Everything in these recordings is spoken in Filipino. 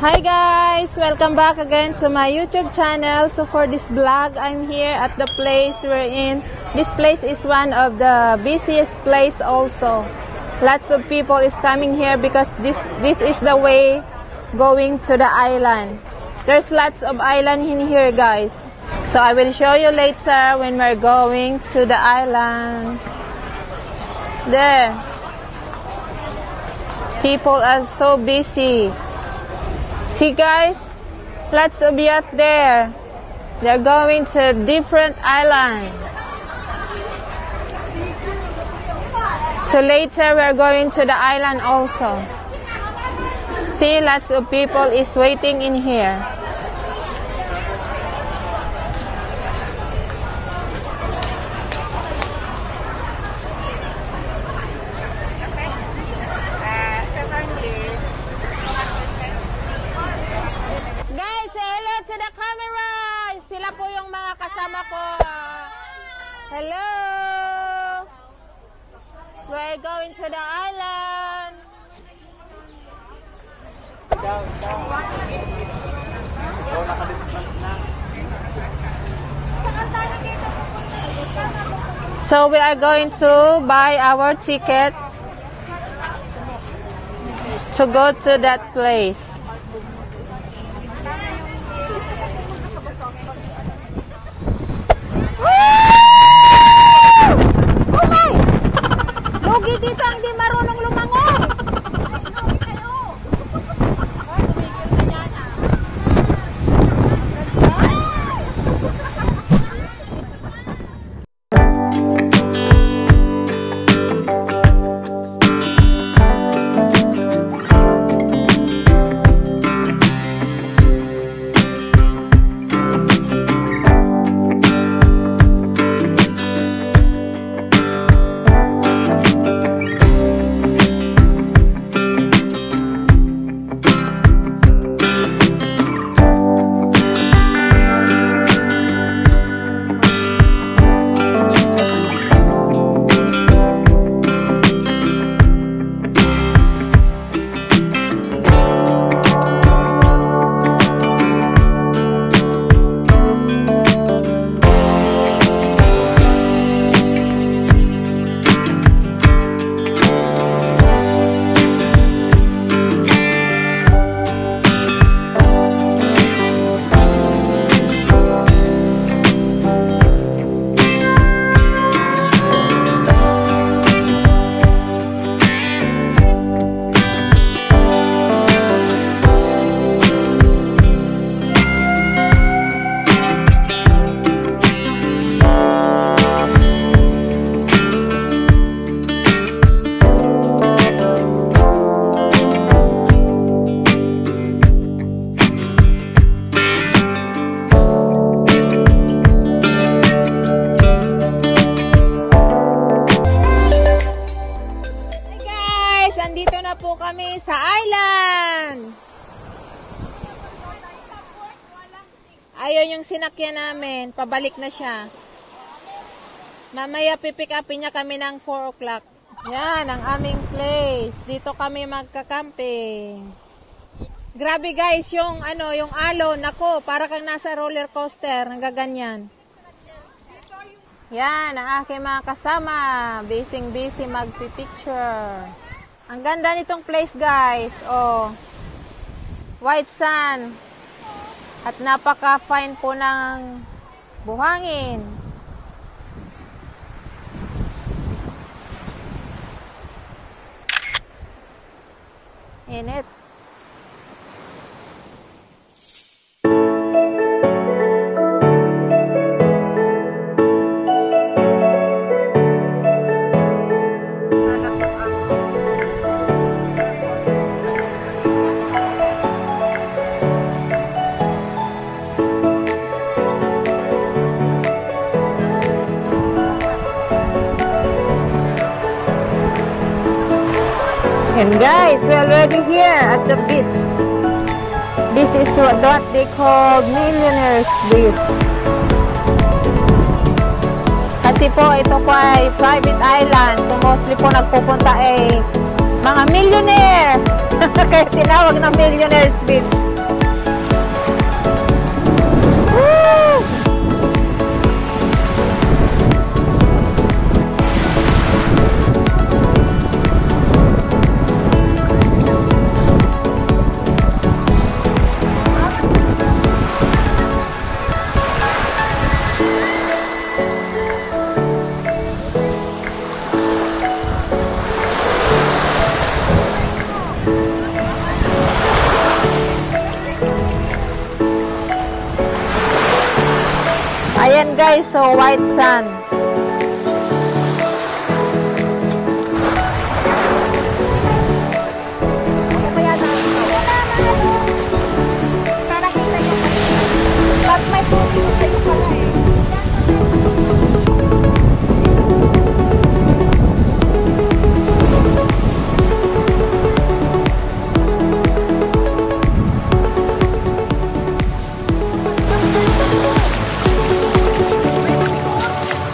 Hi guys! Welcome back again to my YouTube channel. So for this vlog, I'm here at the place we're in. This place is one of the busiest place also. Lots of people is coming here because this is the way going to the island. There's lots of island in here guys. So I will show you later when we're going to the island. There. People are so busy. See guys, lots of yacht there. They're going to different island. So later we're going to the island also. See, lots of people is waiting in here. Sila po yung mga kasama ko. Hello! We're going to the island. So we are going to buy our ticket to go to that place. Lugi dito ang di marunong lumangoy. Andito na po kami sa island. Ayun yung sinakyan namin. Pabalik na siya. Mamaya pipick upin niya kami ng 4 o'clock. Yan ang aming place. Dito kami magka-camping. Grabe guys, yung yung alon, nako, para kang nasa roller coaster, nagaganyan. Yan ang aking mga kasama. Busy magpipicture. Ang ganda nitong place guys. Oh. White sand. At napaka-fine po ng buhangin. Init. And guys, we're already here at the beach. This is what they call Millionaires Beach. Kasi po, ito po ay private island. So mostly po nagpupunta ay mga millionaire. Kaya tinawag na Millionaires Beach. guys, so white sand.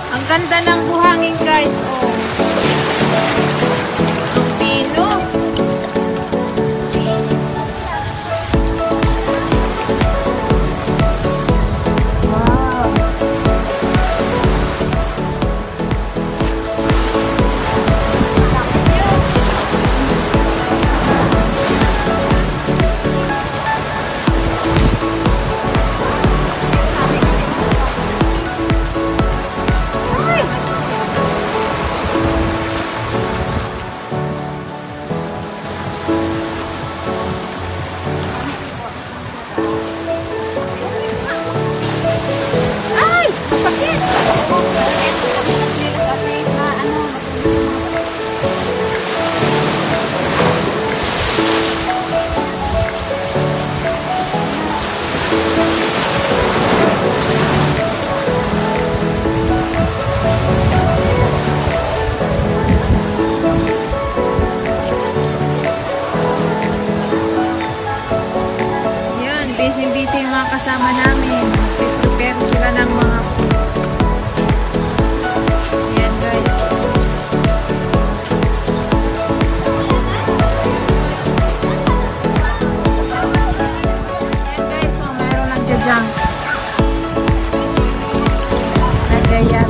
Ang ganda ng buhangin guys, oh. Ang pino. Wow. Busy yung mga kasama namin. Prepare sila ng mga food. Ayan guys. Ayan guys, so mayroon ng jajang. Nagayat.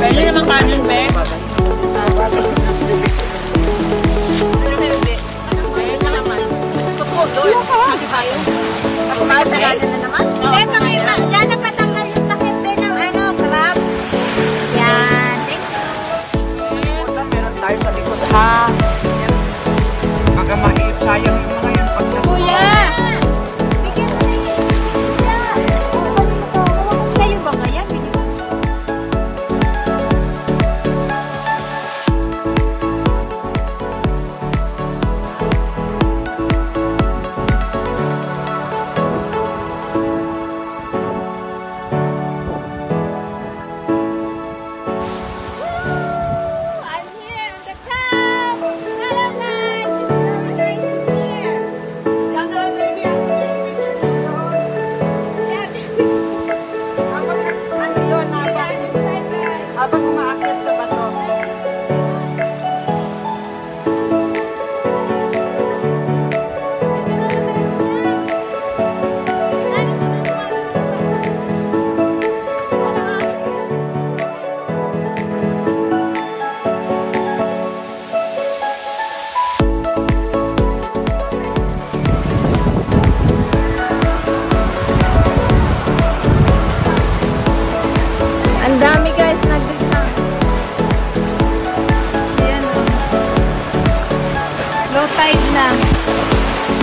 Pwede naman kanin, be. Ayun na naman. Tupo, doon. Sabi tayo. Pagkasalada na naman. Eh, mga iba, yan ang patanggal yung takip ng crabs. Yan. Thank you. Meron tayo sa likod, ha? Baka mahirap sayang yung mga yun. Kuya! Bigyan mo na yun. Sa'yo ba nga yan? I'm here on the top. Hello guys, it's so nice here. Hello baby, I'm here. Si Ate. Ano yun? Habang umaakyat sa bato. Ang dami guys, nagditang. Ayan o. Low tide na.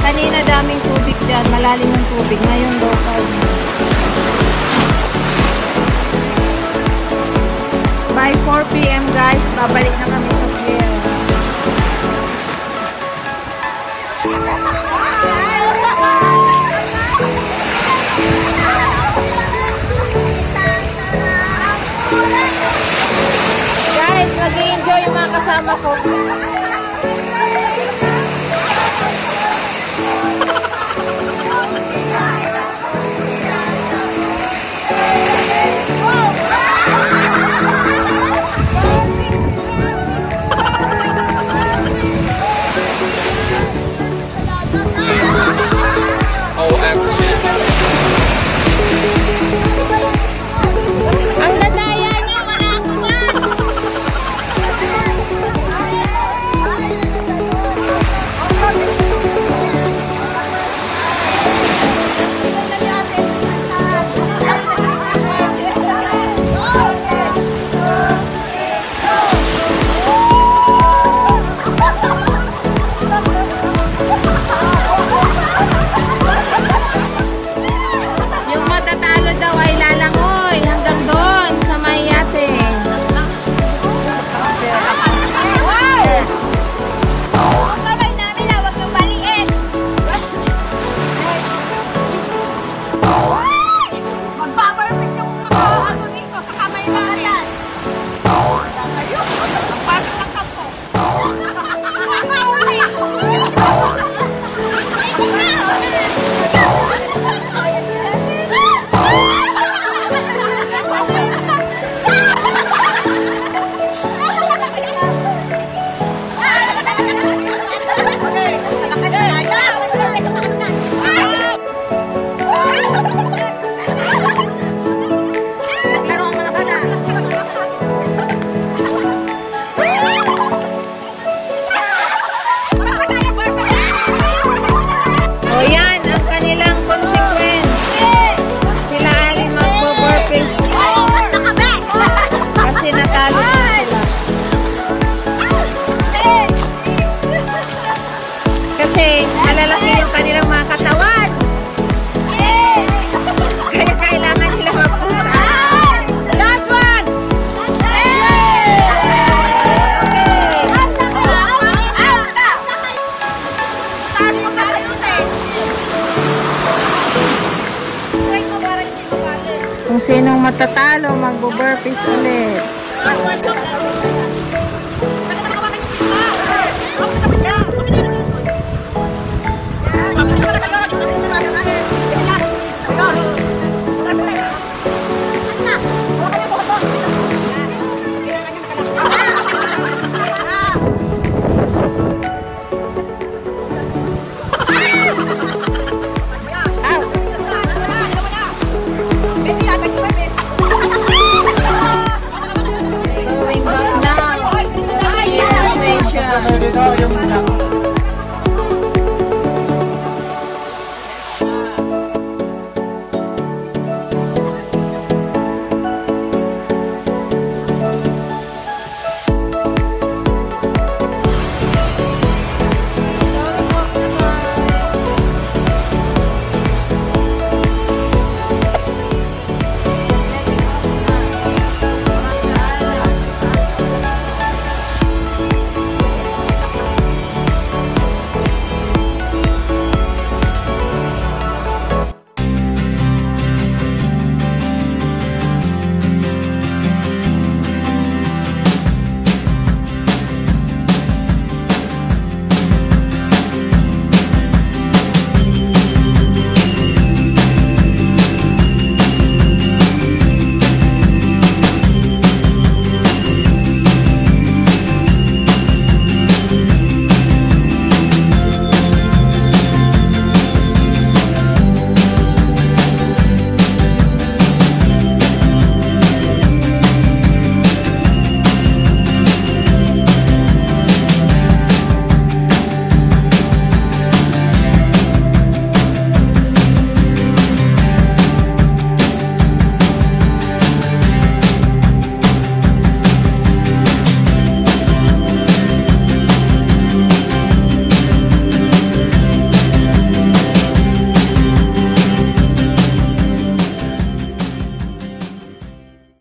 Kanina daming tubig dyan, malalim yung tubig. Ngayon low tide na. By 4 p.m. guys, babalik na kami sa pier. Guys, nag-i-enjoy yung mga kasama ko. matatalo, magbo-burpees ulit. Going back now. Here, station.